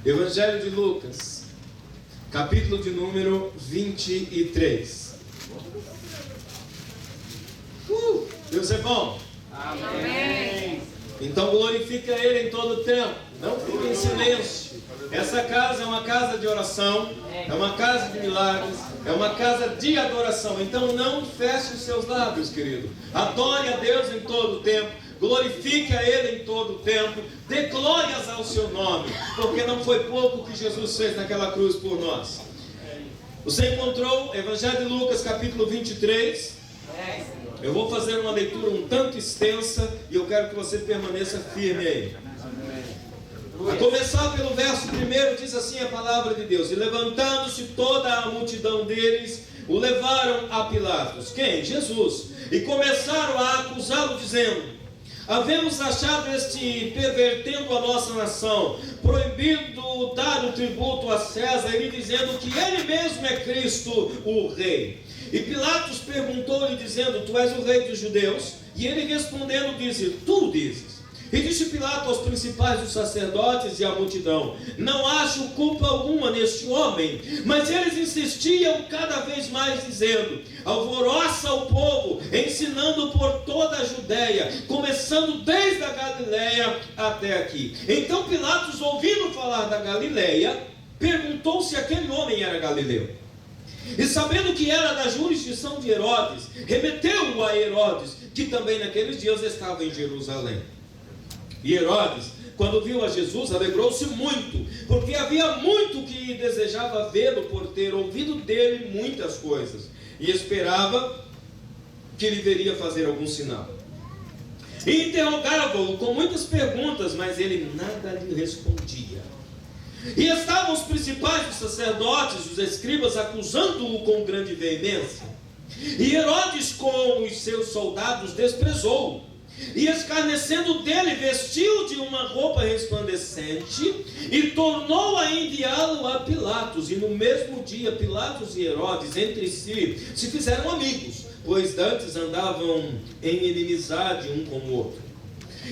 Evangelho de Lucas, capítulo de número 23. Deus é bom. Amém. Então glorifica Ele em todo o tempo. Não fique em silêncio. Essa casa é uma casa de oração, é uma casa de milagres, é uma casa de adoração. Então não feche os seus lábios, querido. Adore a Deus em todo o tempo. Glorifique a Ele em todo o tempo. Dê glórias ao seu nome, porque não foi pouco que Jesus fez naquela cruz por nós. Você encontrou Evangelho de Lucas, capítulo 23. Eu vou fazer uma leitura um tanto extensa e eu quero que você permaneça firme aí. A começar pelo verso 1, diz assim a palavra de Deus: E levantando-se toda a multidão deles, o levaram a Pilatos. Quem? Jesus. E começaram a acusá-lo, dizendo: Havemos achado este pervertendo a nossa nação, proibindo dar o tributo a César, e dizendo que ele mesmo é Cristo, o Rei. E Pilatos perguntou-lhe, dizendo: Tu és o Rei dos judeus? E ele respondendo disse: Tu dizes. E disse Pilatos aos principais dos sacerdotes e à multidão: Não acho culpa alguma neste homem. Mas eles insistiam cada vez mais, dizendo: Alvoroça o povo, ensinando por toda a Judéia, começando desde a Galileia até aqui. Então Pilatos, ouvindo falar da Galileia, perguntou se aquele homem era galileu. E sabendo que era da jurisdição de Herodes, remeteu-o a Herodes, que também naqueles dias estava em Jerusalém. E Herodes, quando viu a Jesus, alegrou-se muito, porque havia muito que desejava vê-lo, por ter ouvido dele muitas coisas, e esperava que lhe veria fazer algum sinal. E interrogava-o com muitas perguntas, mas ele nada lhe respondia. E estavam os principais dos sacerdotes, os escribas, acusando-o com grande veemência. E Herodes, com os seus soldados, desprezou-o. E escarnecendo dele, vestiu de uma roupa resplandecente e tornou a enviá-lo a Pilatos. E no mesmo dia Pilatos e Herodes entre si se fizeram amigos, pois dantes andavam em inimizade um com o outro.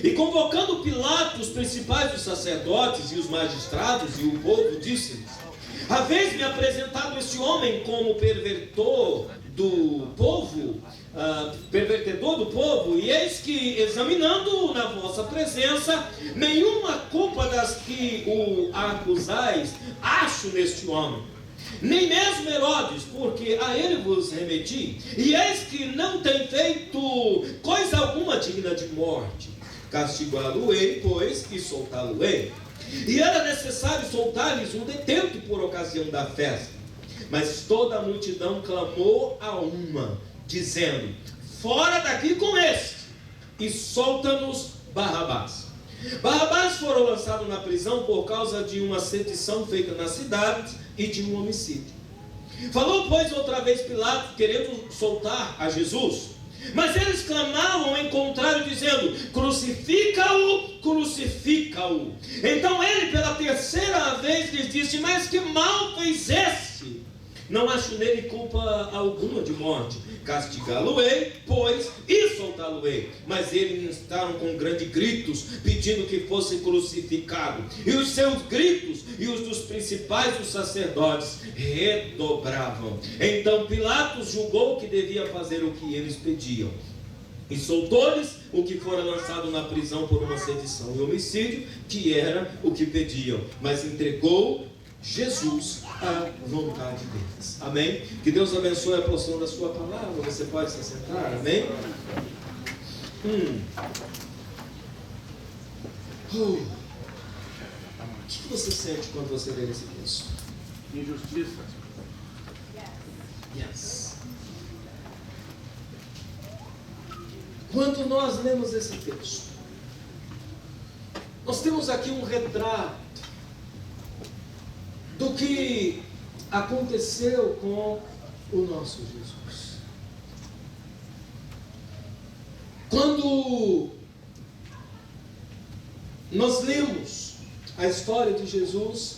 E convocando Pilatos os principais dos sacerdotes e os magistrados e o povo, disse-lhes: Haveis-me apresentado este homem como pervertedor do povo, e eis que, examinando-o na vossa presença, nenhuma culpa das que o acusais acho neste homem, nem mesmo Herodes, porque a ele vos remeti, e eis que não tem feito coisa alguma digna de morte. Castigá-lo-ei, pois, e soltá-lo-ei. E era necessário soltar-lhes um detento por ocasião da festa. Mas toda a multidão clamou a uma, dizendo: Fora daqui com este, e solta-nos Barrabás. Barrabás foram lançados na prisão por causa de uma sedição feita na cidade e de um homicídio. Falou, pois, outra vez Pilatos, querendo soltar a Jesus. Mas eles clamavam em contrário, dizendo: Crucifica-o, crucifica-o. Então ele, pela terceira vez, lhes disse: Mas que mal fez esse? Não acho nele culpa alguma de morte. Castigá-lo-ei, pois, e soltá-lo-ei. Mas eles estavam com grandes gritos, pedindo que fosse crucificado. E os seus gritos e os dos principais dos sacerdotes redobravam. Então Pilatos julgou que devia fazer o que eles pediam, e soltou-lhes o que fora lançado na prisão por uma sedição e homicídio, que era o que pediam, mas entregou Jesus à vontade deles. Amém? Que Deus abençoe a porção da sua palavra. Você pode se sentar. Amém? O que você sente quando você lê esse texto? Injustiça. Yes. Quando nós lemos esse texto, nós temos aqui um retrato do que aconteceu com o nosso Jesus. Quando nós lemos a história de Jesus,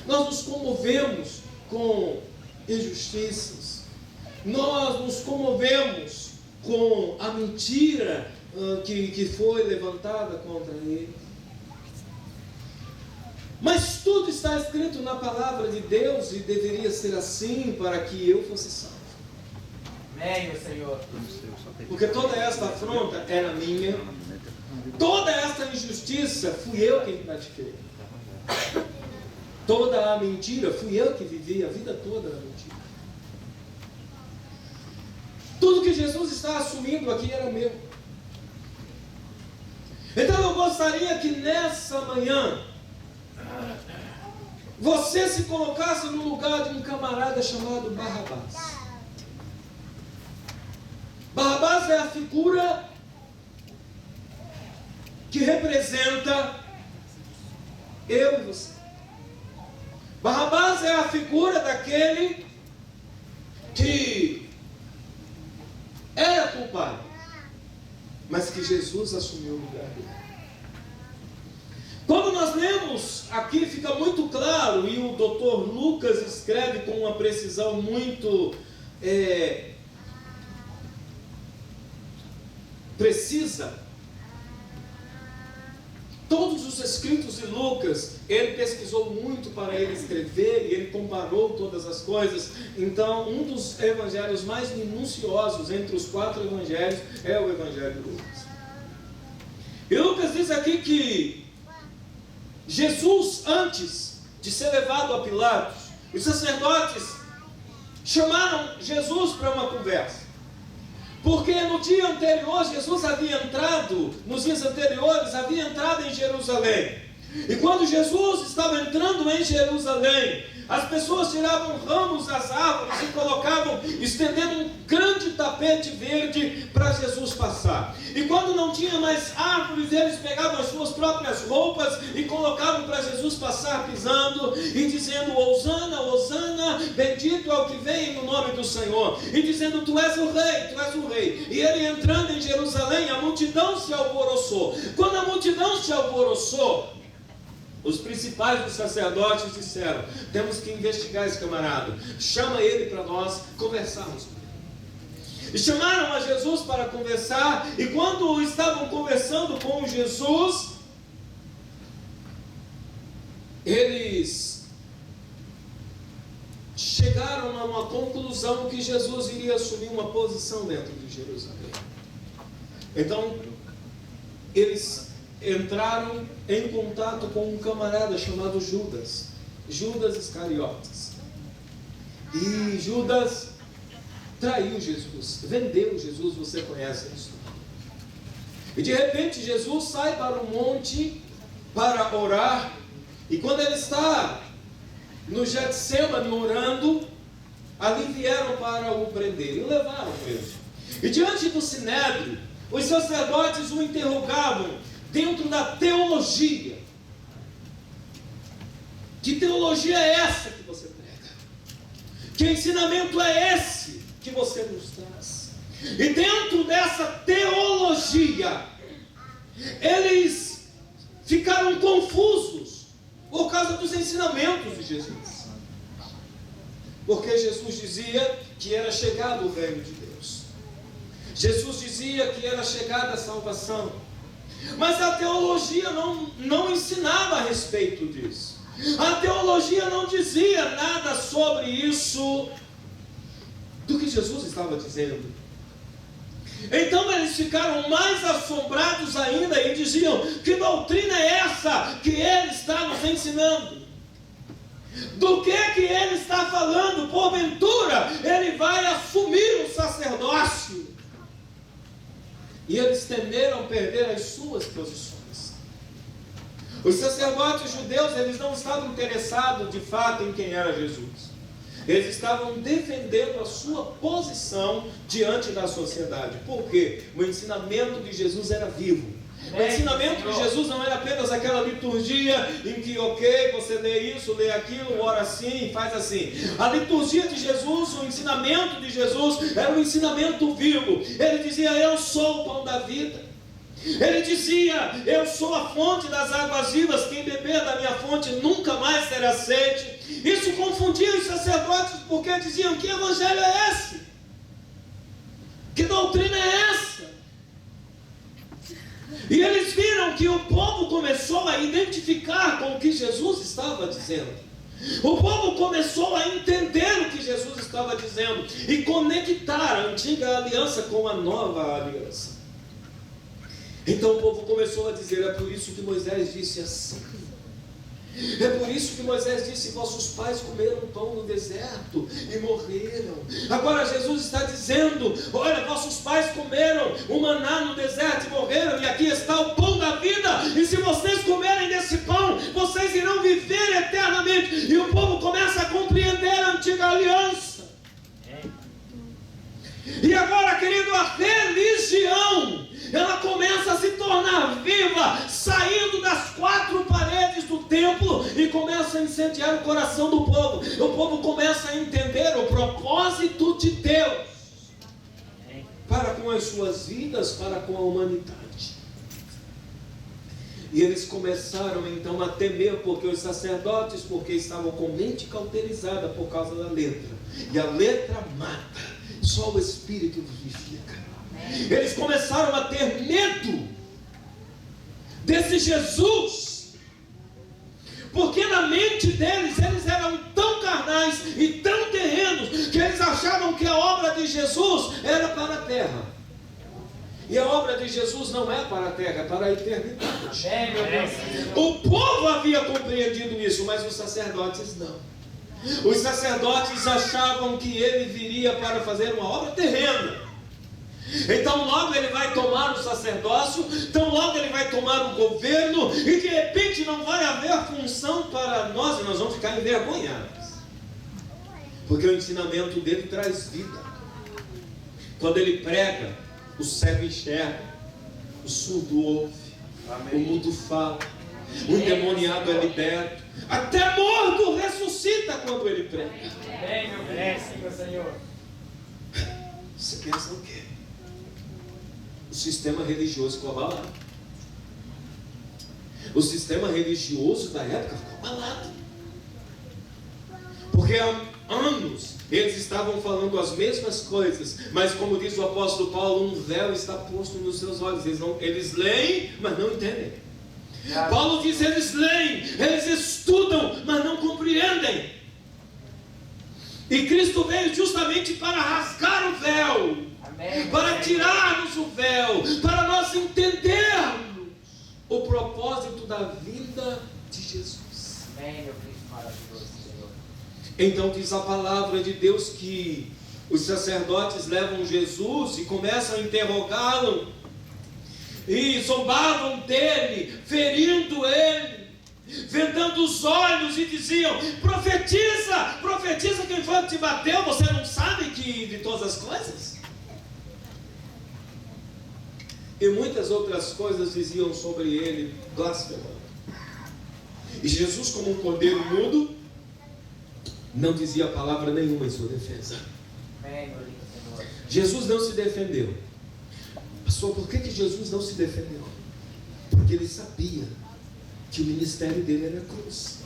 nós nos comovemos com injustiças, nós nos comovemos com a mentira que foi levantada contra ele. Mas tudo está escrito na palavra de Deus e deveria ser assim para que eu fosse salvo. Amém, Senhor. Porque toda esta afronta era minha, toda esta injustiça fui eu quem pratiquei. Toda a mentira fui eu que vivi a vida toda na mentira. Tudo que Jesus está assumindo aqui era meu. Então eu gostaria que nessa manhã você se colocasse no lugar de um camarada chamado Barrabás. Barrabás é a figura que representa eu e você. Barrabás é a figura daquele que era culpado, mas que Jesus assumiu o lugar dele. Quando nós lemos aqui, fica muito claro, e o Dr. Lucas escreve com uma precisão muito precisa. Todos os escritos de Lucas, ele pesquisou muito para ele escrever, e ele comparou todas as coisas. Então, um dos evangelhos mais minuciosos entre os 4 evangelhos é o evangelho de Lucas. E Lucas diz aqui que Jesus, antes de ser levado a Pilatos, os sacerdotes chamaram Jesus para uma conversa. Porque no dia anterior, Jesus havia entrado, nos dias anteriores, havia entrado em Jerusalém. E quando Jesus estava entrando em Jerusalém, as pessoas tiravam ramos das árvores e colocavam, estendendo um grande tapete verde para Jesus passar. E quando não tinha mais árvores, eles pegavam as suas próprias roupas e colocavam para Jesus passar pisando e dizendo: Hosana, Hosana, bendito é o que vem no nome do Senhor. E dizendo: Tu és o rei, Tu és o rei. E ele entrando em Jerusalém, a multidão se alvoroçou. Quando a multidão se alvoroçou, os principais dos sacerdotes disseram: temos que investigar esse camarada, chama ele para nós conversarmos com ele. E chamaram a Jesus para conversar, e quando estavam conversando com Jesus, eles chegaram a uma conclusão que Jesus iria assumir uma posição dentro de Jerusalém. Então, eles entraram em contato com um camarada chamado Judas Iscariotes. E Judas traiu Jesus, vendeu Jesus, você conhece a história. E de repente Jesus sai para o monte para orar, e quando ele está no Getsemane orando, ali vieram para o prender e o levaram preso. E diante do sinédrio, os sacerdotes o interrogavam dentro da teologia. Que teologia é essa que você prega? Que ensinamento é esse que você nos traz? E dentro dessa teologia, eles ficaram confusos por causa dos ensinamentos de Jesus. Porque Jesus dizia que era chegado o reino de Deus. Jesus dizia que era chegada a salvação. Mas a teologia não ensinava a respeito disso. A teologia não dizia nada sobre isso do que Jesus estava dizendo. Então eles ficaram mais assombrados ainda e diziam: que doutrina é essa que ele está nos ensinando? Do que ele está falando? Porventura ele vai assumir o sacerdócio? E eles temeram perder as suas posições. Os sacerdotes judeus, eles não estavam interessados de fato em quem era Jesus. Eles estavam defendendo a sua posição diante da sociedade. Por quê? O ensinamento de Jesus era vivo. O ensinamento de Jesus não era apenas aquela liturgia em que, você lê isso, lê aquilo, ora assim, faz assim. A liturgia de Jesus, o ensinamento de Jesus era um ensinamento vivo. Ele dizia: eu sou o pão da vida. Ele dizia: eu sou a fonte das águas vivas, quem beber da minha fonte nunca mais terá sede. Isso confundia os sacerdotes, porque diziam: que evangelho é esse? Que doutrina é essa? E eles viram que que o povo começou a identificar com o que Jesus estava dizendo. O povo começou a entender o que Jesus estava dizendo e conectar a antiga aliança com a nova aliança. Então o povo começou a dizer: é por isso que Moisés disse assim. É por isso que Moisés disse: vossos pais comeram pão no deserto e morreram. Agora Jesus está dizendo: olha, vossos pais comeram o maná no deserto e morreram, e aqui está o pão da vida, e se vocês comerem desse pão, vocês irão viver eternamente. E o povo começa a compreender a antiga aliança. E agora, querido, a religião, ela começa a se tornar viva, saindo das quatro paredes do templo, e começa a incendiar o coração do povo. O povo começa a entender o propósito de Deus para com as suas vidas, para com a humanidade. E eles começaram então a temer, porque os sacerdotes, porque estavam com mente cauterizada por causa da letra, e a letra mata, só o Espírito vivifica. Eles começaram a ter medo desse Jesus, porque na mente deles, eles eram tão carnais e tão terrenos, que eles achavam que a obra de Jesus era para a terra. E a obra de Jesus não é para a terra, é para a eternidade. O povo havia compreendido isso, mas os sacerdotes não. Os sacerdotes achavam que ele viria para fazer uma obra terrena. Então logo ele vai tomar o sacerdócio, então logo ele vai tomar o governo, e de repente não vai haver função para nós, e nós vamos ficar envergonhados, porque o ensinamento dele traz vida. Quando ele prega, o cego enxerga, o surdo ouve, o mudo fala, o endemoniado é liberto, até morto ressuscita quando ele prega. Senhor. Você pensa o quê? O sistema religioso ficou abalado. O sistema religioso da época ficou abalado, porque há anos eles estavam falando as mesmas coisas, mas como diz o apóstolo Paulo, um véu está posto nos seus olhos. Eles leem, mas não entendem. Paulo diz: eles leem, eles estudam, mas não compreendem. E Cristo veio justamente para rasgar o véu, para tirarmos o véu, para nós entendermos o propósito da vinda de Jesus. Amém, meu Cristo maravilhoso, Senhor. Então diz a palavra de Deus que os sacerdotes levam Jesus e começam a interrogá-lo, e zombavam dele, ferindo ele, vendando os olhos, e diziam: profetiza, profetiza, quem foi que te bateu, você não sabe que de todas as coisas? E muitas outras coisas diziam sobre ele, blasfemando. E Jesus, como um cordeiro mudo, não dizia palavra nenhuma em sua defesa. Jesus não se defendeu. Pastor, por que Jesus não se defendeu? Porque ele sabia que o ministério dele era a cruz.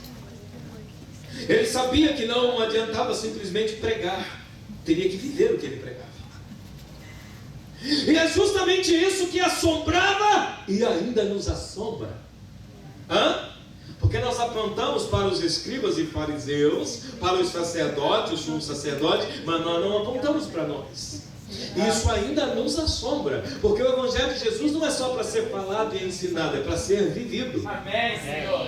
Ele sabia que não adiantava simplesmente pregar, teria que viver o que ele pregava. E é justamente isso que assombrava e ainda nos assombra. Porque nós apontamos para os escribas e fariseus, para os sacerdotes, os sumos sacerdotes, mas nós não apontamos para nós. Isso ainda nos assombra, porque o Evangelho de Jesus não é só para ser falado e ensinado, é para ser vivido. Amém, Senhor.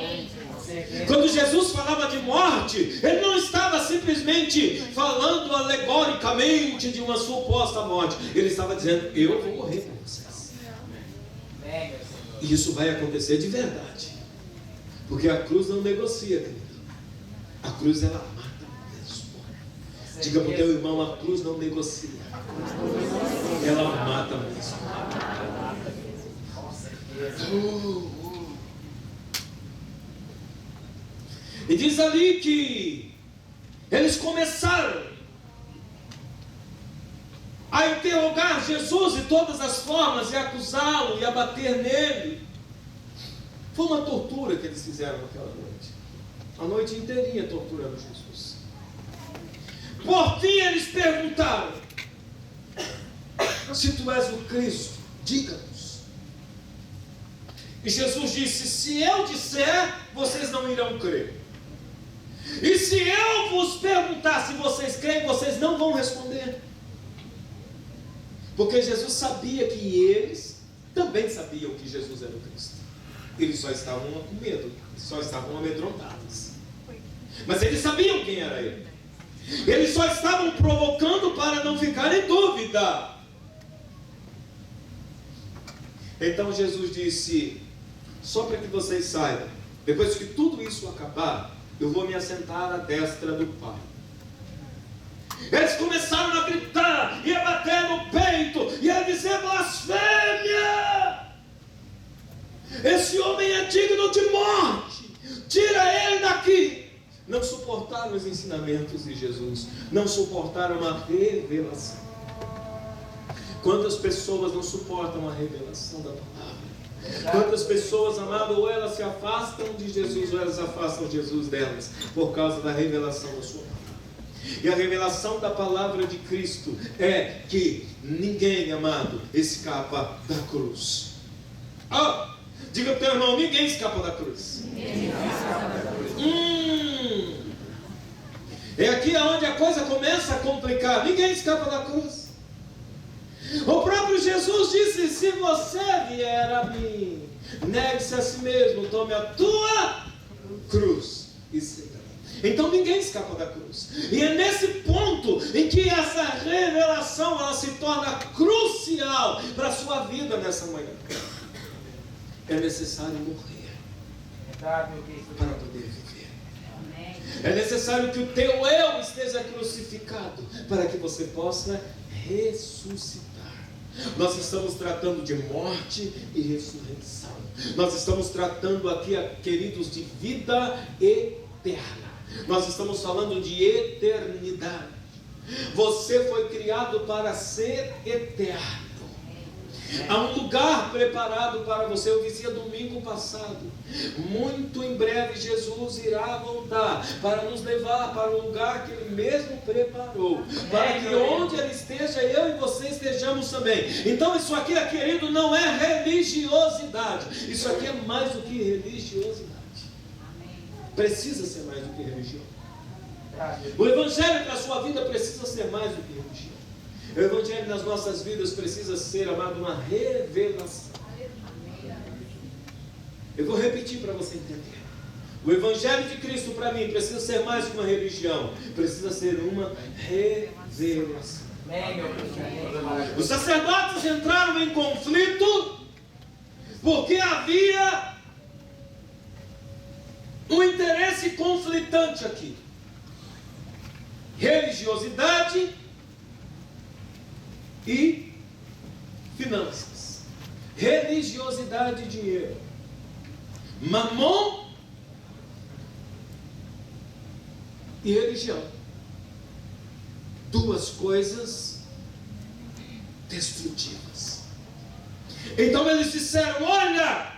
Quando Jesus falava de morte, ele não estava simplesmente falando alegoricamente de uma suposta morte. Ele estava dizendo: eu vou morrer por vocês. E isso vai acontecer de verdade, porque a cruz não negocia, querido. A cruz, ela mata mesmo. Diga para o teu irmão: a cruz não negocia, ela mata mesmo. E diz ali que eles começaram a interrogar Jesus de todas as formas, e acusá-lo, e a bater nele. Foi uma tortura que eles fizeram naquela noite. A noite inteirinha torturando Jesus. Por fim eles perguntaram: se tu és o Cristo, diga-nos. E Jesus disse: se eu disser, vocês não irão crer. E se eu vos perguntar se vocês creem, vocês não vão responder. Porque Jesus sabia que eles também sabiam que Jesus era o Cristo. Eles só estavam com medo, só estavam amedrontados. Mas eles sabiam quem era ele. Eles só estavam provocando para não ficar em dúvida. Então Jesus disse: só para que vocês saibam, depois que tudo isso acabar, eu vou me assentar à destra do Pai. Eles começaram a gritar, e a bater no peito, e a dizer: blasfêmia! Esse homem é digno de morte, tira ele daqui. Não suportaram os ensinamentos de Jesus, não suportaram a revelação. Quantas pessoas não suportam a revelação da palavra? Quantas pessoas, amado, ou elas se afastam de Jesus, ou elas afastam Jesus delas, por causa da revelação da sua palavra. E a revelação da palavra de Cristo é que ninguém, amado, escapa da cruz. Diga para o teu irmão: ninguém escapa da cruz. É aqui onde a coisa começa a complicar. Ninguém escapa da cruz. O próprio Jesus disse: se você vier a mim, negue-se a si mesmo, tome a tua cruz e siga. Então ninguém escapa da cruz. E é nesse ponto em que essa revelação ela se torna crucial para a sua vida nessa manhã. É necessário morrer para poder viver. É necessário que o teu eu esteja crucificado para que você possa ressuscitar. Nós estamos tratando de morte e ressurreição. Nós estamos tratando aqui, queridos, de vida eterna. Nós estamos falando de eternidade. Você foi criado para ser eterno. Há um lugar preparado para você. Eu dizia domingo passado: muito em breve Jesus irá voltar para nos levar para o lugar que Ele mesmo preparou, para que onde Ele esteja, eu e você estejamos também. Então isso aqui, querido, não é religiosidade. Isso aqui é mais do que religiosidade. Precisa ser mais do que religião. O Evangelho para a sua vida precisa ser mais do que religião. O Evangelho nas nossas vidas precisa ser, amado, uma revelação. Eu vou repetir para você entender. O Evangelho de Cristo para mim precisa ser mais que uma religião. Precisa ser uma revelação. Os sacerdotes entraram em conflito porque havia um interesse conflitante aqui. Religiosidade e finanças. Religiosidade e dinheiro. Mamon e religião. Duas coisas destrutivas. Então eles disseram: olha,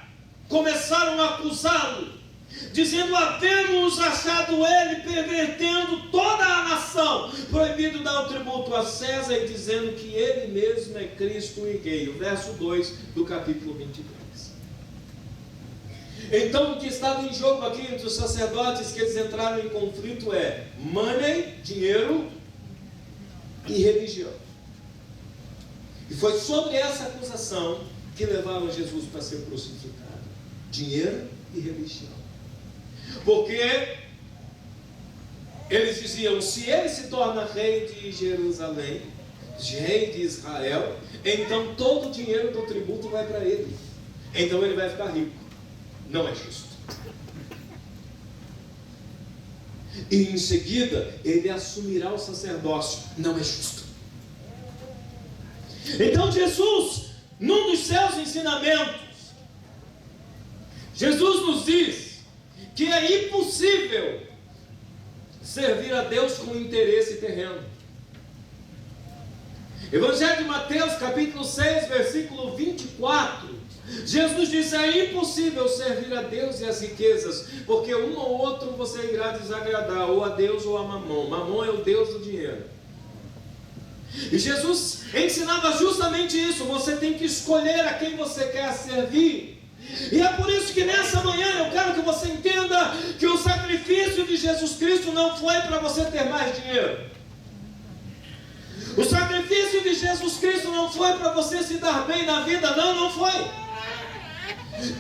começaram a acusá-lo, dizendo: havemos achado ele pervertendo toda a nação, proibido dar o tributo a César, e dizendo que ele mesmo é Cristo e rei. O verso 2 do capítulo 23. Então o que estava em jogo aqui entre os sacerdotes, que eles entraram em conflito, é money, dinheiro e religião. E foi sobre essa acusação que levaram Jesus para ser crucificado: dinheiro e religião. Porque eles diziam: se ele se torna rei de Jerusalém, rei de Israel, então todo o dinheiro do tributo vai para ele, então ele vai ficar rico. Não é justo. E em seguida ele assumirá o sacerdócio. Não é justo. Então Jesus, num dos seus ensinamentos, Jesus nos diz que é impossível servir a Deus com interesse terreno. Evangelho de Mateus, capítulo 6, versículo 24. Jesus disse: é impossível servir a Deus e as riquezas, porque um ou outro você irá desagradar, ou a Deus ou a Mamon. Mamon é o Deus do dinheiro. E Jesus ensinava justamente isso: você tem que escolher a quem você quer servir, E é por isso que nessa manhã eu quero que você entenda que o sacrifício de Jesus Cristo não foi para você ter mais dinheiro. O sacrifício de Jesus Cristo não foi para você se dar bem na vida, não foi.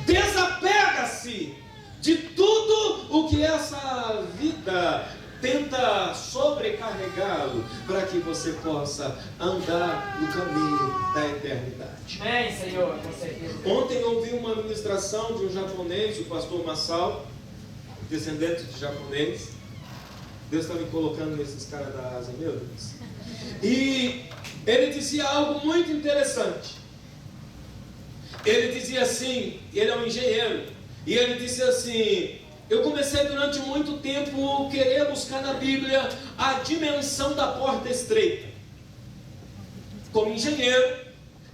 Desapega-se de tudo o que essa vida tenta sobrecarregá-lo, para que você possa andar no caminho da eternidade. Amém, Senhor, com certeza. Ontem eu ouvi uma ministração de um japonês, o pastor Masao, descendente de japonês. Deus está me colocando nesses caras da Ásia, meu Deus. E ele dizia algo muito interessante. Ele dizia assim, ele é um engenheiro, e ele disse assim: eu comecei durante muito tempo querer buscar na Bíblia a dimensão da porta estreita. Como engenheiro,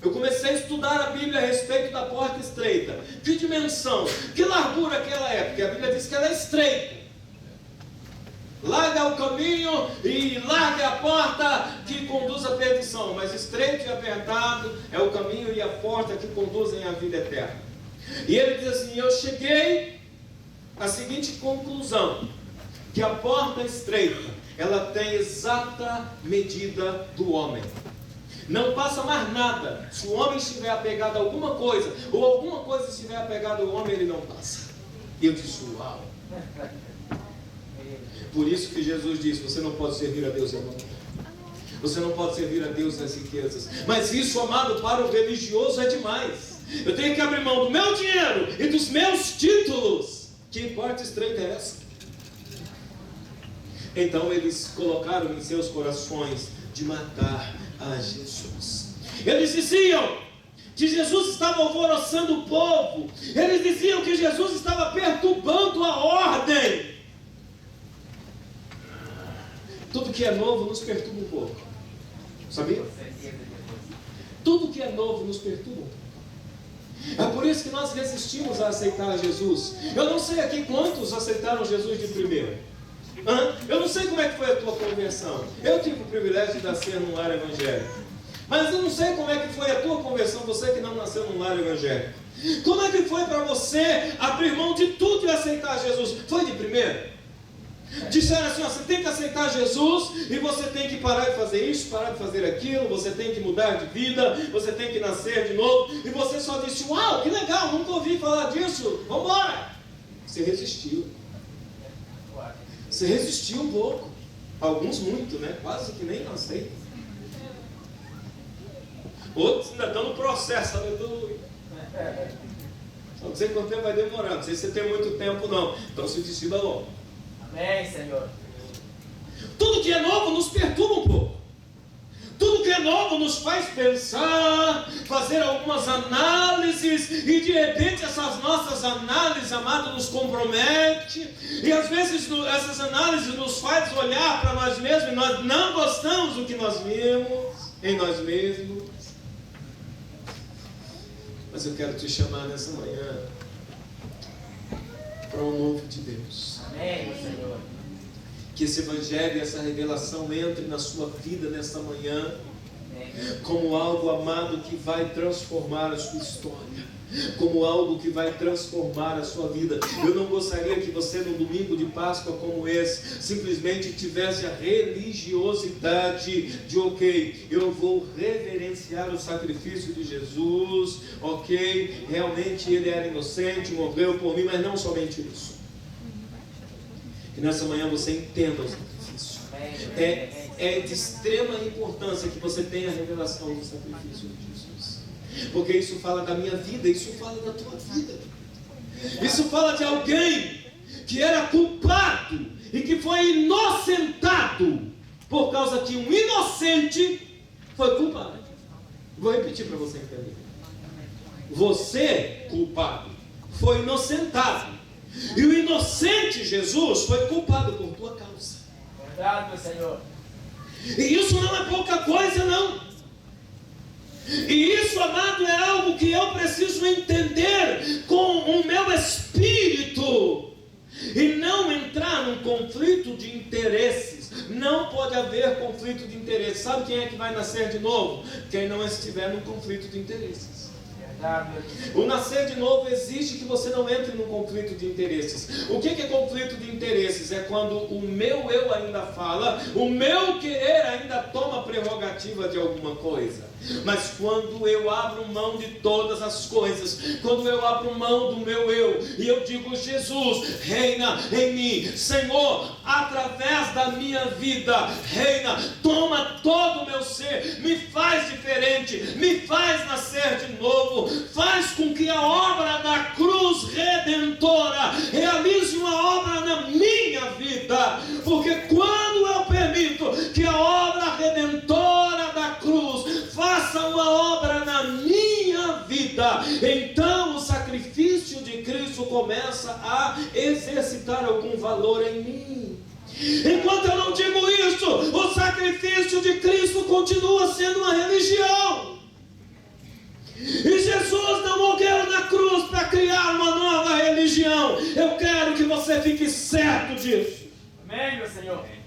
eu comecei a estudar a Bíblia a respeito da porta estreita. Que dimensão, que largura que ela é? Porque a Bíblia diz que ela é estreita. Larga o caminho e larga a porta que conduz à perdição, mas estreito e apertado é o caminho e a porta que conduzem à vida eterna. E ele diz assim: eu cheguei à seguinte conclusão, que a porta estreita, ela tem exata medida do homem. Não passa mais nada. Se o homem estiver apegado a alguma coisa, ou alguma coisa estiver apegada ao homem, ele não passa. E eu disse: uau! Por isso que Jesus disse: você não pode servir a Deus, irmão. Você não pode servir a Deus nas riquezas. Mas isso, amado, para o religioso é demais. Eu tenho que abrir mão do meu dinheiro e dos meus títulos. Que porta estreita é essa? Então eles colocaram em seus corações de matar a Jesus. Eles diziam que Jesus estava alvoroçando o povo. Eles diziam que Jesus estava perturbando a ordem. Tudo que é novo nos perturba um pouco. Sabia? Tudo que é novo nos perturba um pouco. É por isso que nós resistimos a aceitar Jesus. Eu não sei aqui quantos aceitaram Jesus de primeira. Eu não sei como é que foi a tua conversão. Eu tive o privilégio de nascer num lar evangélico. Mas eu não sei como é que foi a tua conversão, você que não nasceu num lar evangélico. Como é que foi para você abrir mão de tudo e aceitar Jesus? Foi de primeira? Disseram assim: ó, você tem que aceitar Jesus e você tem que parar de fazer isso, parar de fazer aquilo, você tem que mudar de vida, você tem que nascer de novo. E você só disse: uau, que legal, nunca ouvi falar disso, vamos embora. Você resistiu. Você resistiu um pouco. Alguns muito, né? Quase que nem aceitam. Outros ainda estão no processo, aleluia. Não sei quanto tempo vai demorar, não sei se você tem muito tempo não. Então se decida logo. Amém, Senhor. Tudo que é novo nos perturba um pouco. Tudo que é novo nos faz pensar, fazer algumas análises, e de repente essas nossas análises, amado, nos compromete, e às vezes essas análises nos faz olhar para nós mesmos, e nós não gostamos do que nós vimos em nós mesmos. Mas eu quero te chamar nessa manhã para um novo de Deus. Amém, Senhor. Que esse evangelho e essa revelação entre na sua vida nesta manhã, como algo, amado, que vai transformar a sua história, como algo que vai transformar a sua vida. Eu não gostaria que você, num domingo de Páscoa como esse, simplesmente tivesse a religiosidade de: ok, eu vou reverenciar o sacrifício de Jesus, ok, realmente ele era inocente, morreu por mim, mas não somente isso. Que nessa manhã você entenda o sacrifício. É de extrema importância que você tenha a revelação do sacrifício de Jesus. Porque isso fala da minha vida, isso fala da tua vida. Isso fala de alguém que era culpado e que foi inocentado por causa que um inocente foi culpado. Vou repetir para você entender. Você, culpado, foi inocentado. E o inocente Jesus foi culpado por tua causa. Verdade, meu Senhor. E isso não é pouca coisa, não. E isso, amado, é algo que eu preciso entender com o meu espírito. E não entrar num conflito de interesses. Não pode haver conflito de interesses. Sabe quem é que vai nascer de novo? Quem não estiver num conflito de interesses. Verdade, meu Deus. O nascer de novo exige que você não entre num conflito de interesses. O que é conflito de interesses? É quando o meu eu ainda fala, o meu querer ainda toma prerrogativa de alguma coisa. Mas quando eu abro mão de todas as coisas, quando eu abro mão do meu eu, e eu digo: Jesus, reina em mim, Senhor, através da minha vida, reina, toma todo o meu ser, me faz diferente, me faz nascer de novo, faz com que a obra da cruz redentora realize uma obra na minha vida, porque quando eu permito que a obra redentora da cruz faça uma obra na minha vida, então o sacrifício de Cristo começa a exercitar algum valor em mim. Enquanto eu não digo isso, o sacrifício de Cristo continua sendo uma religião. E Jesus não morreu na cruz para criar uma nova religião. Eu quero que você fique certo disso. Amém, meu Senhor.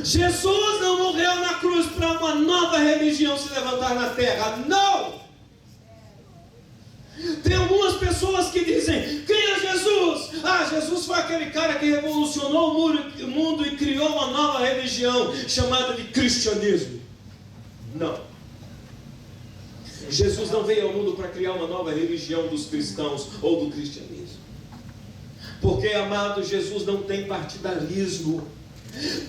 Jesus não morreu na cruz para uma nova religião se levantar na terra. Não! Tem algumas pessoas que dizem: quem é Jesus? Ah, Jesus foi aquele cara que revolucionou o mundo e criou uma nova religião chamada de cristianismo. Não. Jesus não veio ao mundo para criar uma nova religião dos cristãos ou do cristianismo. Porque, amado, Jesus não tem partidarismo.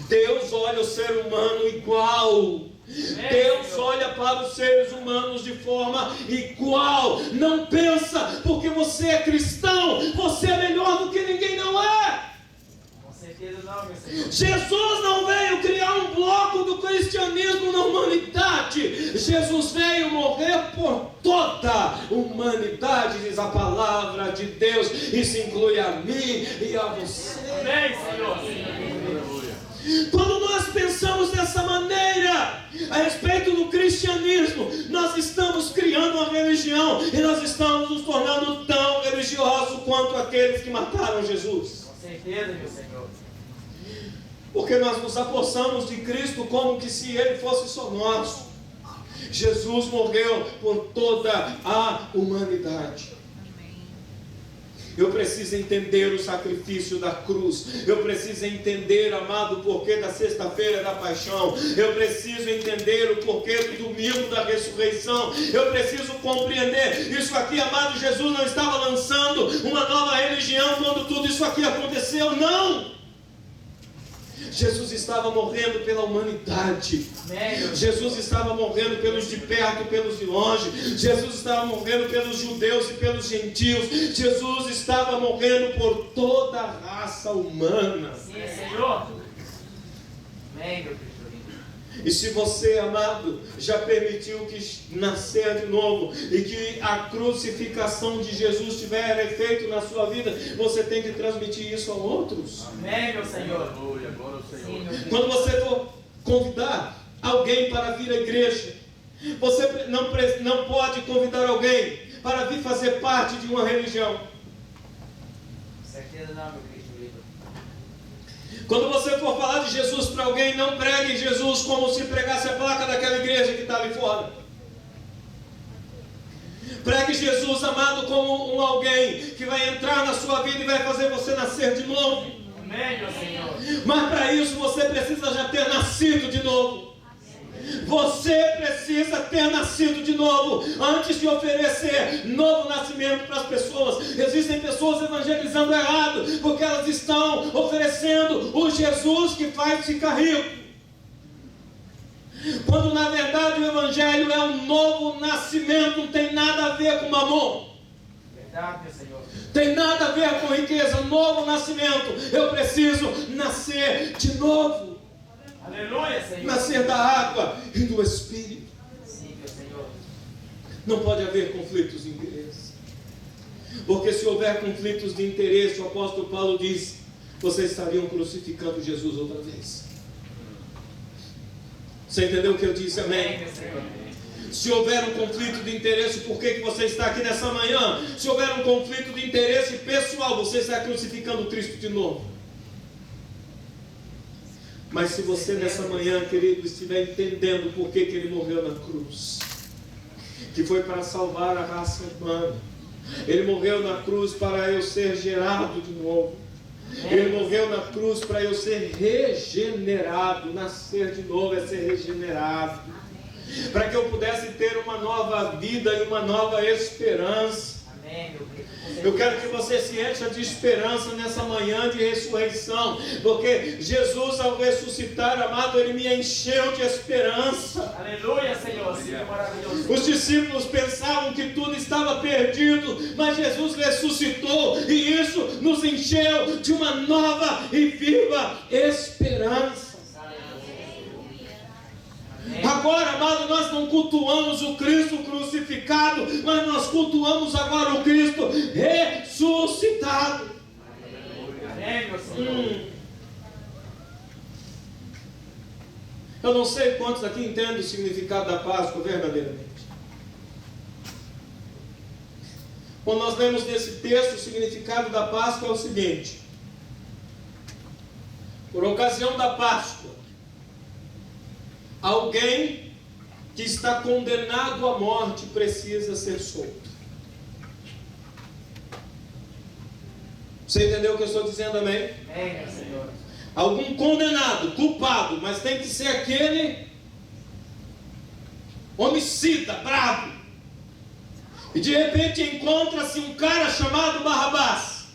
Deus olha o ser humano igual. Deus olha para os seres humanos de forma igual. Não pensa, porque você é cristão, você é melhor do que ninguém. Não é. Com certeza não, meu Senhor. Jesus não veio criar um bloco do cristianismo na humanidade. Jesus veio morrer por toda a humanidade, diz a palavra de Deus. Isso inclui a mim e a você. Amém, Senhor. Quando nós pensamos dessa maneira a respeito do cristianismo, nós estamos criando uma religião e nós estamos nos tornando tão religiosos quanto aqueles que mataram Jesus. Com certeza, meu Senhor. Porque nós nos apossamos de Cristo como que se Ele fosse só nosso. Jesus morreu por toda a humanidade. Eu preciso entender o sacrifício da cruz. Eu preciso entender, amado, o porquê da sexta-feira da paixão. Eu preciso entender o porquê do domingo da ressurreição. Eu preciso compreender isso aqui, amado. Jesus não estava lançando uma nova religião quando tudo isso aqui aconteceu, não. Jesus estava morrendo pela humanidade. Jesus estava morrendo pelos de perto e pelos de longe. Jesus estava morrendo pelos judeus e pelos gentios. Jesus estava morrendo por toda a raça humana. Sim, Senhor. Amém, meu Cristo. E se você, amado, já permitiu que nascer de novo e que a crucificação de Jesus tiver efeito na sua vida, você tem que transmitir isso a outros. Amém, meu Senhor. Aleluia, glória ao Senhor. Sim, meu Deus. Quando você for convidar alguém para vir à igreja, você não pode convidar alguém para vir fazer parte de uma religião. Com certeza não, meu Cristo. Quando você for falar de Jesus para alguém, não pregue Jesus como se pregasse a placa daquela igreja que está ali fora. Pregue Jesus, amado, como alguém que vai entrar na sua vida e vai fazer você nascer de novo. Amém, meu Senhor. Mas para isso você precisa já ter nascido de novo. Você precisa ter nascido de novo antes de oferecer novo nascimento para as pessoas. Existem pessoas evangelizando errado porque elas estão oferecendo o Jesus que faz ficar rico, quando na verdade o evangelho é um novo nascimento. Não tem nada a ver com mamon. Verdade, meu Senhor. Tem nada a ver com riqueza. Novo nascimento. Eu preciso nascer de novo. Aleluia, Senhor. Nascer da água e do Espírito. Sim, meu Senhor. Não pode haver conflitos de interesse. Porque se houver conflitos de interesse, o apóstolo Paulo diz, vocês estariam crucificando Jesus outra vez. Você entendeu o que eu disse? Amém, Amém? meu Senhor. Se houver um conflito de interesse, por que você está aqui nessa manhã? Se houver um conflito de interesse pessoal, você está crucificando Cristo de novo. Mas se você nessa manhã, querido, estiver entendendo por que Ele morreu na cruz, que foi para salvar a raça humana. Ele morreu na cruz para eu ser gerado de novo. Ele morreu na cruz para eu ser regenerado. Nascer de novo é ser regenerado. Para que eu pudesse ter uma nova vida e uma nova esperança. Eu quero que você se encha de esperança nessa manhã de ressurreição, porque Jesus, ao ressuscitar, amado, Ele me encheu de esperança. Aleluia, Senhor, Senhor é maravilhoso. Os discípulos pensavam que tudo estava perdido, mas Jesus ressuscitou, e isso nos encheu de uma nova e viva esperança. Agora, amado, nós não cultuamos o Cristo crucificado, mas nós cultuamos agora o Cristo ressuscitado. Amém, meu Senhor. Eu não sei quantos aqui entendem o significado da Páscoa verdadeiramente. Quando nós lemos nesse texto, o significado da Páscoa é o seguinte: por ocasião da Páscoa, alguém que está condenado à morte precisa ser solto. Você entendeu o que eu estou dizendo, amém? Amém, Senhor. Algum condenado, culpado, mas tem que ser aquele homicida, bravo. E de repente encontra-se um cara chamado Barrabás,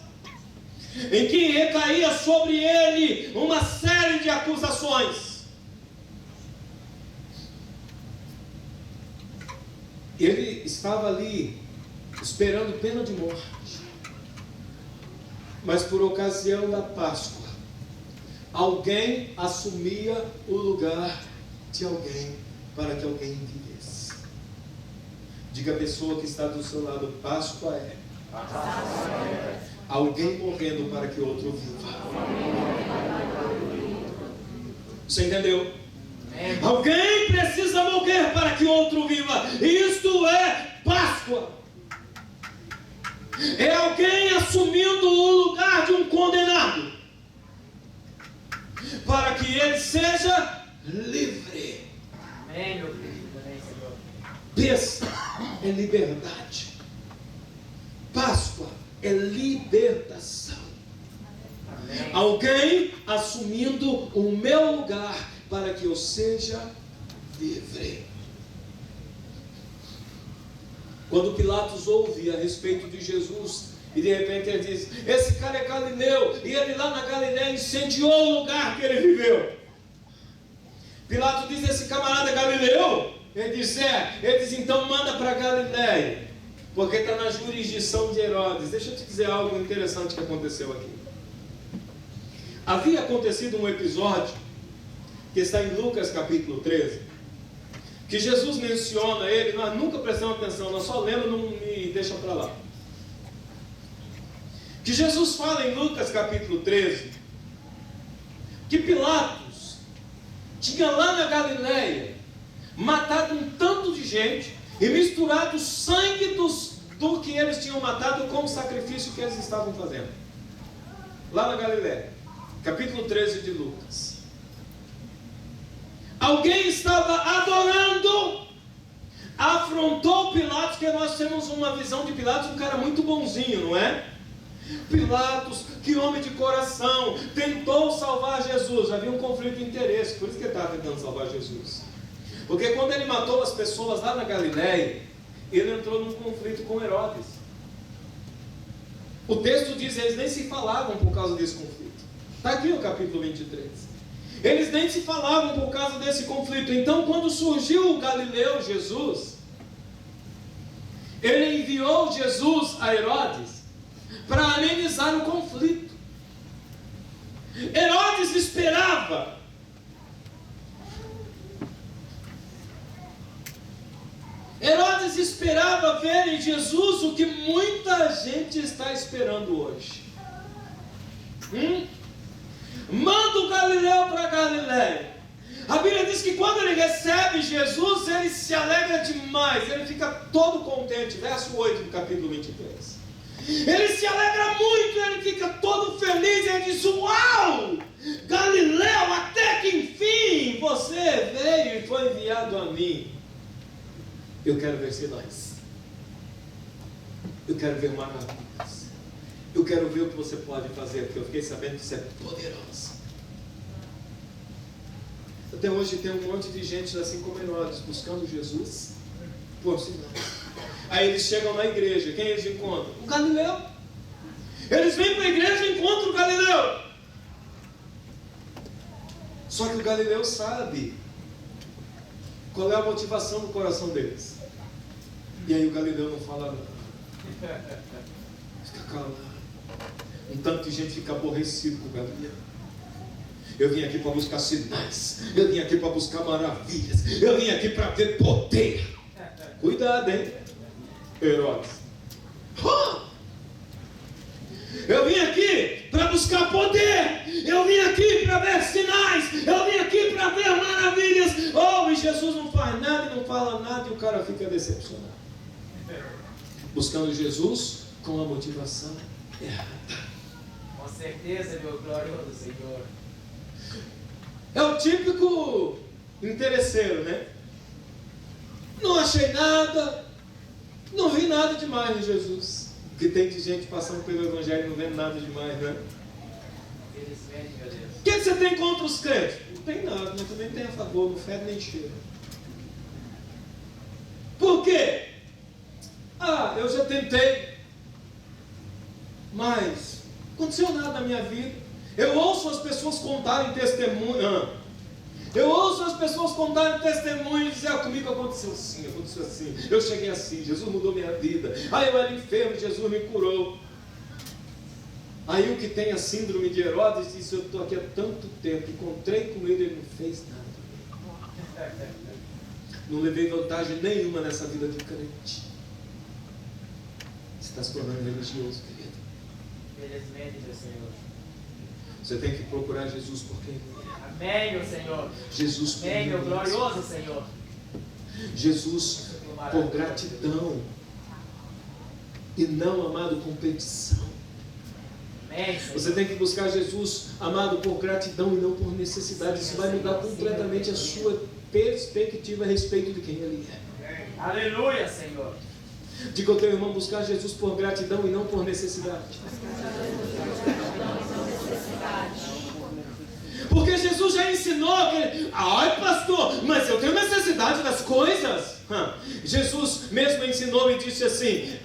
em que recaía sobre ele uma série de acusações. Ele estava ali esperando pena de morte. Mas por ocasião da Páscoa, alguém assumia o lugar de alguém para que alguém vivesse. Diga a pessoa que está do seu lado: Páscoa é alguém morrendo para que outro viva. Você entendeu? Alguém precisa morrer para que outro viva. Isto é Páscoa. É alguém assumindo o lugar de um condenado para que ele seja livre. Amém, meu filho. Amém, Senhor. Besta é liberdade. Páscoa é libertação. Amém. Alguém assumindo o meu lugar para que eu seja livre. Quando Pilatos ouve a respeito de Jesus, e de repente ele diz: esse cara é galileu, e ele lá na Galileia incendiou o lugar que ele viveu. Pilatos diz: esse camarada é galileu? Ele diz: é. Ele diz: então manda para Galileia, porque está na jurisdição de Herodes. Deixa eu te dizer algo interessante que aconteceu aqui. Havia acontecido um episódio que está em Lucas capítulo 13, que Jesus menciona ele. Nós nunca prestamos atenção, nós só lemos, não me deixa para lá. Que Jesus fala em Lucas capítulo 13 que Pilatos tinha lá na Galileia matado um tanto de gente e misturado o sangue do que eles tinham matado com o sacrifício que eles estavam fazendo lá na Galileia. Capítulo 13 de Lucas. Alguém estava adorando, afrontou Pilatos, que nós temos uma visão de Pilatos, um cara muito bonzinho, não é? Pilatos, que homem de coração, tentou salvar Jesus. Havia um conflito de interesse, por isso que ele estava tentando salvar Jesus. Porque quando ele matou as pessoas lá na Galileia, ele entrou num conflito com Herodes. O texto diz que eles nem se falavam por causa desse conflito. Está aqui no capítulo 23. Eles nem se falavam por causa desse conflito. Então, quando surgiu o Galileu Jesus, ele enviou Jesus a Herodes para amenizar o conflito. Herodes esperava ver em Jesus o que muita gente está esperando hoje. Manda o Galileu para Galileia. A Bíblia diz que quando ele recebe Jesus, ele se alegra demais, ele fica todo contente. Verso 8 do capítulo 23. Ele se alegra muito, ele fica todo feliz, ele diz: uau, Galileu, até que enfim você veio e foi enviado a mim. Eu quero ver sinais. Eu quero ver maravilhas. Eu quero ver o que você pode fazer, porque eu fiquei sabendo que você é poderoso. Até hoje tem um monte de gente assim como Herodes, buscando Jesus por sinais. Aí eles chegam na igreja, quem eles encontram? O Galileu. Eles vêm para a igreja e encontram o Galileu. Só que o Galileu sabe qual é a motivação do coração deles. E aí o Galileu não fala nada. Fica calado. Um tanto de gente fica aborrecido com o Galileu. Eu vim aqui para buscar sinais. Eu vim aqui para buscar maravilhas. Eu vim aqui para ver poder. Cuidado, hein, Herodes. Eu vim aqui para buscar poder. Eu vim aqui para ver sinais. Eu vim aqui para ver maravilhas. Oh, e Jesus não faz nada e não fala nada. E o cara fica decepcionado. Buscando Jesus com a motivação errada. Com certeza, meu glorioso Senhor. É o típico interesseiro, né? Não achei nada. Não vi nada demais em Jesus. Que tem de gente passando pelo Evangelho e não vendo nada demais, né? Felizmente, meu Deus. O que você tem contra os crentes? Não tem nada, mas também tem a favor, não fede nem cheira. Por quê? Ah, eu já tentei, mas não aconteceu nada na minha vida. Eu ouço as pessoas contarem testemunho. Eu ouço as pessoas contarem testemunho e dizer, comigo aconteceu assim, eu cheguei assim, Jesus mudou minha vida. Aí eu era enfermo, Jesus me curou. Aí o que tem a síndrome de Herodes disse, eu estou aqui há tanto tempo, encontrei com ele não fez nada. Não levei vantagem nenhuma nessa vida de crente. Você está se tornando religioso, querido. Felizmente, meu Senhor. Você tem que procurar Jesus por quem ele é. Amém, meu Senhor. Jesus por Amém, meu quem ele é. glorioso Senhor. Jesus por gratidão e não, amado, competição. Amém, Senhor. Você tem que buscar Jesus, amado, por gratidão e não por necessidade. Isso vai mudar completamente a sua perspectiva a respeito de quem ele é. Aleluia, Senhor. Diga ao teu irmão, buscar Jesus por gratidão e não por necessidade. Porque Jesus já ensinou que, ai pastor, mas eu tenho necessidade das coisas. Jesus mesmo ensinou e disse assim,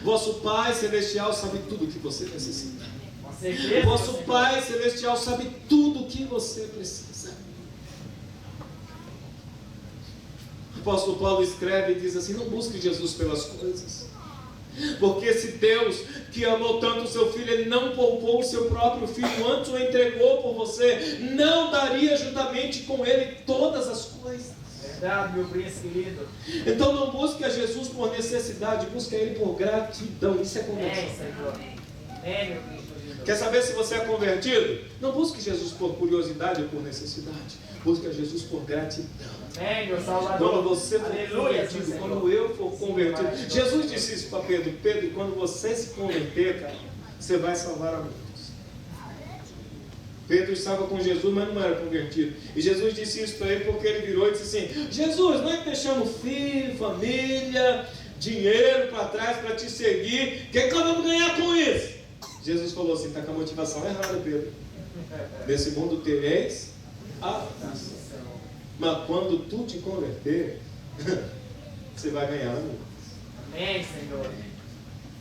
vosso Pai Celestial sabe tudo o que você necessita. Vosso Pai Celestial sabe tudo o que você precisa. O apóstolo Paulo escreve e diz assim, não busque Jesus pelas coisas. Porque esse Deus que amou tanto o seu filho, ele não poupou o seu próprio filho, antes o entregou por você, não daria juntamente com ele todas as coisas. Verdade, meu príncipe querido. Então não busque a Jesus por necessidade, busque a ele por gratidão. Isso é conversão. Senhor. Amém, meu príncipe querido. Quer saber se você é convertido? Não busque Jesus por curiosidade ou por necessidade. Busque a Jesus por gratidão. Amém, meu Salvador. Quando você for Aleluia, convertido, quando eu for convertido. Jesus disse isso para Pedro. Pedro, quando você se converter, cara, você vai salvar a muitos. Pedro estava com Jesus, mas não era convertido. E Jesus disse isso para ele porque ele virou e disse assim, Jesus, nós deixamos filho, família, dinheiro para trás para te seguir. O que nós vamos ganhar com isso? Jesus falou assim, está com a motivação errada, Pedro. Nesse mundo tereis aflição. Mas quando tu te converter, você vai ganhar muito. Amém, Senhor.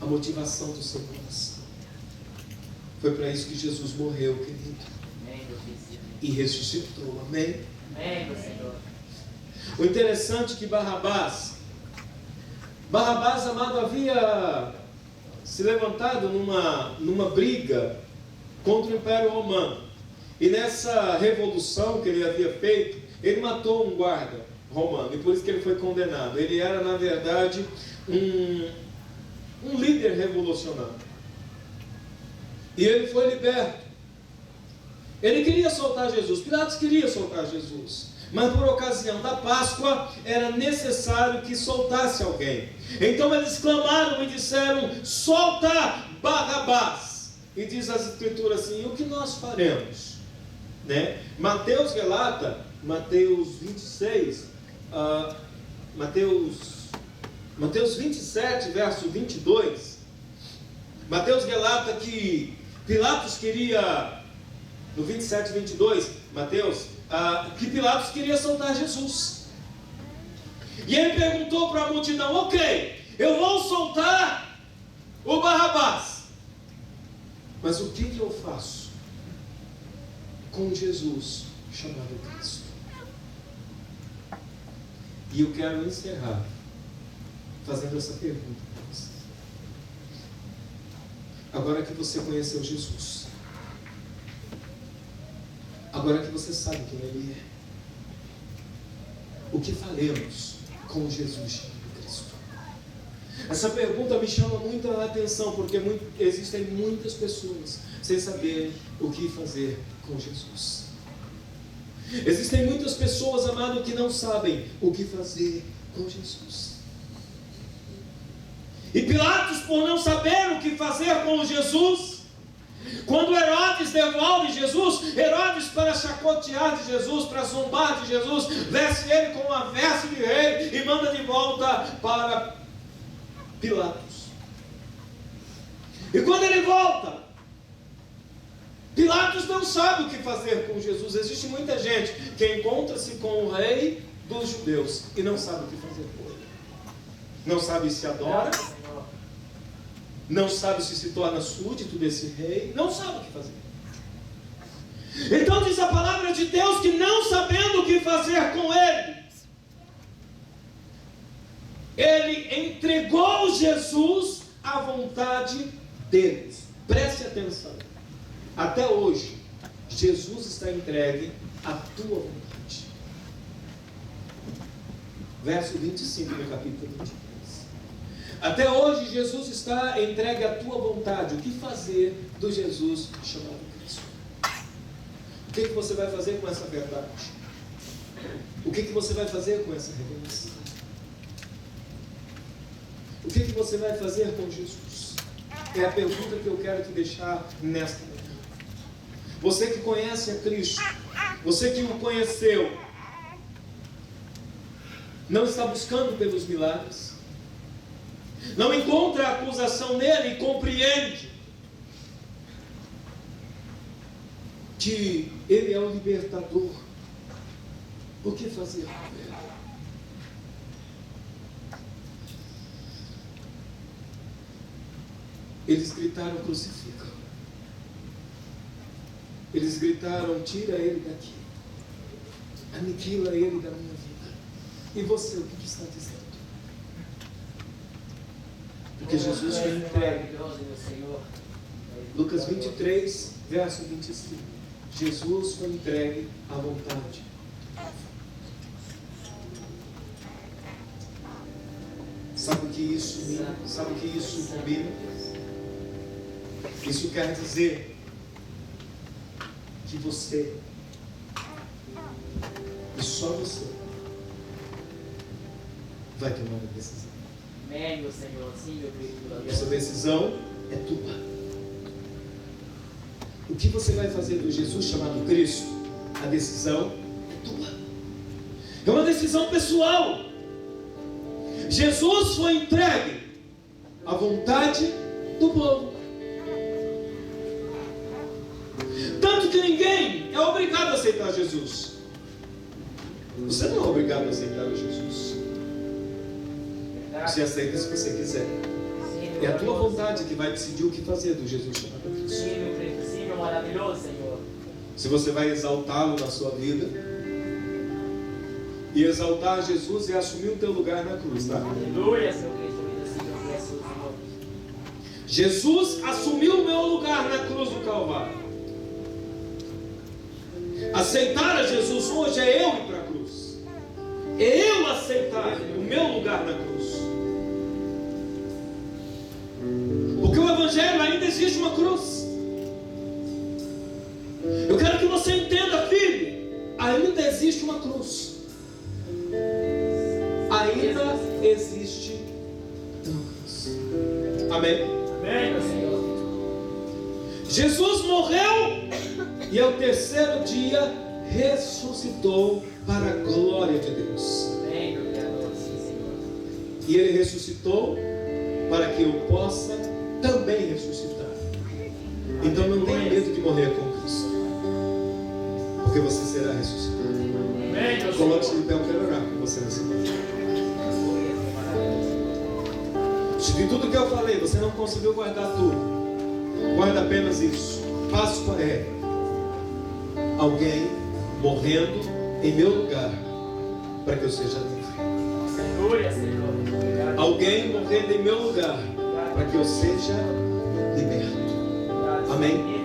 A motivação do seu coração. Foi para isso que Jesus morreu, querido. Amém, meu príncipe. E ressuscitou, amém? Amém, meu Senhor. O interessante é que Barrabás, amado, havia se levantado numa briga contra o Império Romano. E nessa revolução que ele havia feito, ele matou um guarda romano, e por isso que ele foi condenado. Ele era, na verdade, um líder revolucionário. E ele foi liberto. Ele queria soltar Jesus, Pilatos queria soltar Jesus, mas por ocasião da Páscoa era necessário que soltasse alguém. Então eles clamaram e disseram, solta Barrabás. E diz as escrituras assim, o que nós faremos? Né? Mateus relata, Mateus 26, Mateus Mateus 27, verso 22. Mateus relata que Pilatos queria, no 27, 22, Mateus, que Pilatos queria soltar Jesus. E ele perguntou para a multidão: ok, eu vou soltar o Barrabás, mas o que eu faço com Jesus chamado Cristo? E eu quero encerrar fazendo essa pergunta para você. Agora que você conheceu Jesus, agora que você sabe quem Ele é, o que faremos com Jesus chamado Cristo? Essa pergunta me chama muita atenção, porque existem muitas pessoas sem saber o que fazer com Jesus. Existem muitas pessoas, amado, que não sabem o que fazer com Jesus. E Pilatos, por não saber o que fazer com Jesus, quando Herodes devolve Jesus, Herodes, para chacotear de Jesus, para zombar de Jesus, veste ele com uma veste de rei e manda de volta para Pilatos. E quando ele volta, Pilatos não sabe o que fazer com Jesus. Existe muita gente que encontra-se com o rei dos judeus e não sabe o que fazer com ele. Não sabe se adora, não sabe se torna súdito desse rei, não sabe o que fazer. Então diz a palavra de Deus que, não sabendo o que fazer com ele, ele entregou Jesus à vontade deles. Preste atenção. Até hoje, Jesus está entregue à tua vontade. Verso 25 do capítulo 23. Até hoje, Jesus está entregue à tua vontade. O que fazer do Jesus chamado Cristo? O que você vai fazer com essa verdade? O que você vai fazer com essa revelação? O que você vai fazer com Jesus? É a pergunta que eu quero te deixar nesta manhã. Você que conhece a Cristo, você que o conheceu, não está buscando pelos milagres, não encontra acusação nele e compreende que ele é o libertador. O que fazer com ele? Eles gritaram: crucifica. Eles gritaram: tira ele daqui, aniquila ele da minha vida. E você, o que está dizendo? Porque Jesus foi entregue. Lucas 23, verso 25. Jesus foi entregue à vontade. Sabe o que isso combina? Isso quer dizer que você, e só você, vai tomar a decisão. Amém, meu Senhor. Sim, meu Cristo. Essa decisão é tua. O que você vai fazer do Jesus chamado Cristo? A decisão é tua. É uma decisão pessoal. Jesus foi entregue à vontade do povo. Tanto que ninguém é obrigado a aceitar Jesus. Você não é obrigado a aceitar Jesus. Você aceita se você quiser. É a tua vontade que vai decidir o que fazer do Jesus chamado Cristo. Sim, meu maravilhoso Senhor. Se você vai exaltá-lo na sua vida. E exaltar Jesus é assumir o teu lugar na cruz, tá? Aleluia, Senhor Cristo. Jesus assumiu o meu lugar na cruz do Calvário. Aceitar a Jesus hoje é eu ir para a cruz. É eu aceitar o meu lugar na cruz. Porque o Evangelho ainda existe uma cruz. Eu quero que você entenda, filho. Ainda existe uma cruz. Ainda existe uma cruz. Amém? Amém, meu Senhor. Jesus morreu e ao terceiro dia ressuscitou para a glória de Deus. Amém, meu Criador. Sim, Senhor. E Ele ressuscitou para que eu possa também ressuscitar. Então não tenha medo de morrer com Cristo, porque você será ressuscitado. Coloque-se de pé, eu quero orar com você nessa noite. Se de tudo que eu falei você não conseguiu guardar tudo, guarda apenas isso. Páscoa é alguém morrendo em meu lugar para que eu seja livre. Alguém morrendo em meu lugar para que eu seja liberto. Amém?